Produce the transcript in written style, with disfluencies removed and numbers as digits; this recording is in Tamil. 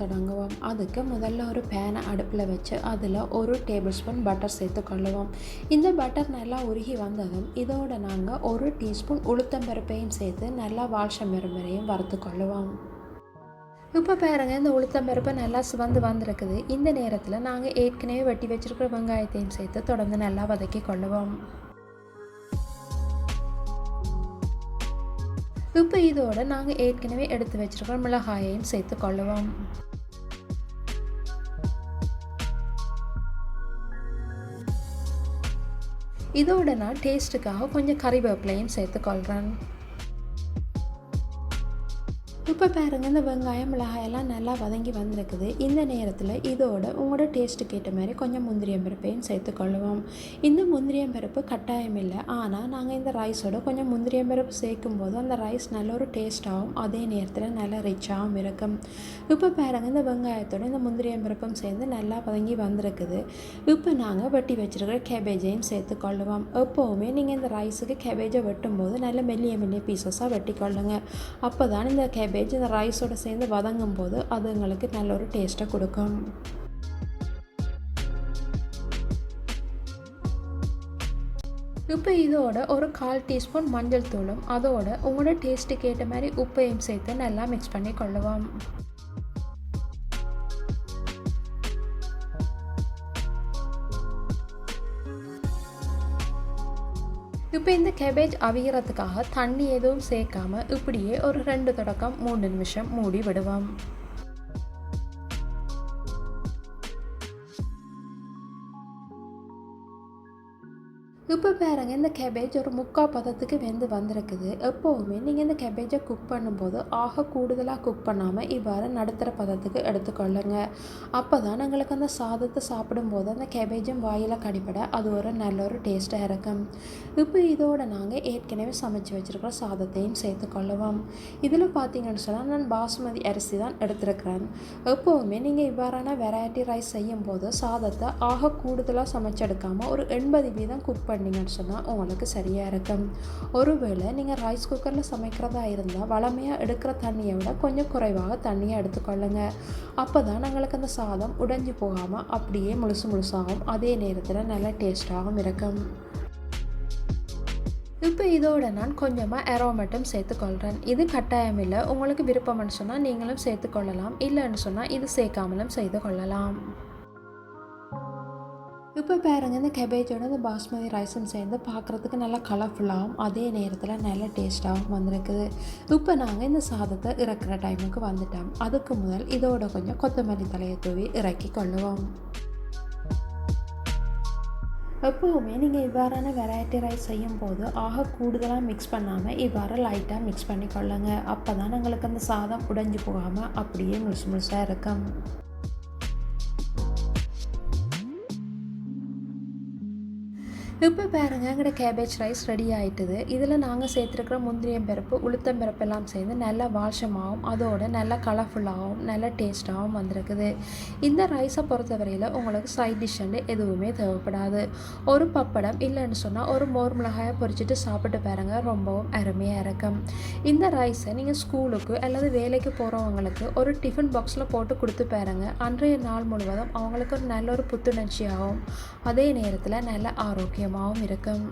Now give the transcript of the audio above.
தொடங்குவோம். அதுக்கு முதல்ல ஒரு பேனை அடுப்பில் வச்சு அதில் 1 டேபிள் ஸ்பூன் பட்டர் சேர்த்துக்கொள்ளுவோம். இந்த பட்டர் நல்லா உருகி வந்ததும் இதோட நாங்கள் 1 டீஸ்பூன் உளுத்தம்பருப்பையும் சேர்த்து நல்லா வால்சம்பருப்பையும் வறுத்துக்கொள்ளுவோம். இப்போ பாருங்க, இந்த உளுத்தம்பருப்பு நல்லா சிவந்து வந்திருக்குது. இந்த நேரத்தில் நாங்கள் ஏற்கனவே வெட்டி வச்சிருக்கிற வெங்காயத்தையும் சேர்த்து தொடர்ந்து நல்லா வதக்கி கொள்ளுவோம். இப்போ இதோட நாங்கள் ஏற்கனவே எடுத்து வச்சிருக்கிற மிளகாயையும் சேர்த்து கொள்ளுவோம். இதோட நான் டேஸ்ட்டுக்காக கொஞ்சம் கறிவேப்பிலையும் சேர்த்துக்கொள்கிறேன். இப்போ பாருங்கள், இந்த வெங்காயம் மிளகாயெல்லாம் நல்லா வதங்கி வந்திருக்குது. இந்த நேரத்தில் இதோட உங்களோட டேஸ்ட்டுக்கு ஏற்ற மாதிரி கொஞ்சம் முந்திரியம் பருப்பையும் சேர்த்துக்கொள்ளுவோம். இந்த முந்திரியம் பருப்பு கட்டாயம் இல்லை, ஆனால் நாங்கள் இந்த ரைஸோட கொஞ்சம் முந்திரியம் பருப்பு சேர்க்கும் போது அந்த ரைஸ் நல்ல ஒரு டேஸ்ட்டாகவும் அதே நேரத்தில் நல்லா ரிச்சாகவும் இருக்கும். இப்போ பாருங்கள், இந்த வெங்காயத்தோட இந்த முந்திரியம் பருப்பும் சேர்ந்து நல்லா வதங்கி வந்திருக்குது. இப்போ நாங்கள் வெட்டி வச்சுருக்கிற கேபேஜையும் சேர்த்துக்கொள்ளுவோம். எப்போவுமே நீங்கள் இந்த ரைஸுக்கு கேபேஜை வெட்டும்போது நல்ல மெல்லிய பீசஸாக வெட்டிக்கொள்ளுங்க. அப்போ தான் இந்த கேபேஜ் இந்த ரைஸோடு சேர்ந்து வதங்கும் போது அது எங்களுக்கு நல்ல ஒரு டேஸ்ட்டை கொடுக்கும். இப்போ இதோட ஒரு 1/4 டீஸ்பூன் மஞ்சள் தூளும் அதோட உங்களோட டேஸ்ட்டுக்கு ஏற்ற மாதிரி உப்பையும் சேர்த்து நல்லா மிக்ஸ் பண்ணி கொள்ளுவோம். இப்போ இந்த கேபேஜ் அவிகிறதுக்காக தண்ணி எதுவும் சேர்க்காம இப்படியே ஒரு 2 தொடக்கம் 3 நிமிஷம் மூடி விடுவோம். இப்போ பாருங்க, இந்த கேபேஜ் ஒரு 3/4 பதத்துக்கு வெந்து வந்திருக்குது. எப்போவுமே நீங்கள் இந்த கேபேஜை குக் பண்ணும்போது கூடுதலாக குக் பண்ணாமல் இவ்வாறு நடுத்தர பதத்துக்கு எடுத்துக்கொள்ளுங்க. அப்போ தான் எங்களுக்கு அந்த சாதத்தை சாப்பிடும்போது அந்த கேபேஜும் வாயில் கடிப்பட அது ஒரு நல்ல ஒரு டேஸ்ட்டாக இருக்கும். இப்போ இதோட நாங்கள் ஏற்கனவே சமைச்சு வச்சுருக்கிற சாதத்தையும் சேர்த்துக்கொள்ளுவோம். இதில் பார்த்தீங்கன்னு சொன்னால் நான் பாசுமதி அரிசி தான் எடுத்துருக்கிறேன். எப்போவுமே நீங்கள் இவ்வாறான வெரைட்டி ரைஸ் செய்யும்போது சாதத்தை கூடுதலாக சமைச்செடுக்காமல் ஒரு 80% குக் பண்ணிங்கன்னு சொன்னால் உங்களுக்கு சரியாக இருக்கும். ஒருவேளை நீங்கள் ரைஸ் குக்கரில் சமைக்கிறதா இருந்தால் வளமையாக எடுக்கிற தண்ணியை விட கொஞ்சம் குறைவாக தண்ணியை எடுத்துக்கொள்ளுங்க. அப்போ தான் எங்களுக்கு அந்த சாதம் உடைஞ்சி போகாமல் அப்படியே முழுசாகவும் அதே நேரத்தில் நல்ல டேஸ்ட்டாகவும் இருக்கும். இப்போ இதோட நான் கொஞ்சமாக அரோமேட்டும் சேர்த்துக்கொள்கிறேன். இது கட்டாயம் இல்லை, உங்களுக்கு விருப்பம்னு சொன்னால் நீங்களும் சேர்த்துக்கொள்ளலாம், இல்லைன்னு சொன்னால் இது சேர்க்காமலும் செய்து கொள்ளலாம். இப்போ பாருங்கள், இந்த கேபேஜோட இந்த பாஸ்மதி ரைஸும் சேர்ந்து பார்க்குறதுக்கு நல்லா கலர்ஃபுல்லாகவும் அதே நேரத்தில் நல்ல டேஸ்ட்டாகவும் வந்திருக்குது. இப்போ நாங்கள் இந்த சாதத்தை இறக்குற டைமுக்கு வந்துட்டோம். அதுக்கு முதல் இதோட கொஞ்சம் கொத்தமல்லி தலையை தூவி இறக்கி கொள்ளுவோம். எப்போவுமே நீங்கள் இவ்வாறான வெரைட்டி ரைஸ் செய்யும் போது கூடுதலாக மிக்ஸ் பண்ணாமல் இவ்வாறு லைட்டாக மிக்ஸ் பண்ணி கொள்ளுங்க. அப்போ தான் எங்களுக்கு அந்த சாதம் உடைஞ்சி போகாமல் அப்படியே முழுசாக இருக்கும். இப்போ பாருங்கள், எங்களோட கேபேஜ் ரைஸ் ரெடி ஆகிட்டுது. இதில் நாங்கள் சேர்த்துருக்கிற முந்திரியம் பருப்பு உளுத்தம்பருப்பு எல்லாம் சேர்ந்து நல்லா வாஷமாகவும் அதோட நல்லா கலர்ஃபுல்லாகவும் நல்ல டேஸ்ட்டாகவும் வந்திருக்குது. இந்த ரைஸை பொறுத்தவரையில் உங்களுக்கு சைட் டிஷ்ஷு எதுவுமே தேவைப்படாது. ஒரு பப்படம் இல்லைன்னு சொன்னால் ஒரு மோர் மிளகாயை பொரிச்சிட்டு சாப்பிட்டு பாருங்கள், ரொம்பவும் அருமையாக இருக்கும். இந்த ரைஸை நீங்கள் ஸ்கூலுக்கு அல்லது வேலைக்கு போகிறவங்களுக்கு ஒரு டிஃபன் பாக்ஸில் போட்டு கொடுத்து பாருங்கள். அன்றைய நாள் முழுவதும் அவங்களுக்கு ஒரு நல்ல ஒரு புத்துணர்ச்சியாகவும் அதே நேரத்தில் நல்ல ஆரோக்கியமாகவும் இருக்கும்.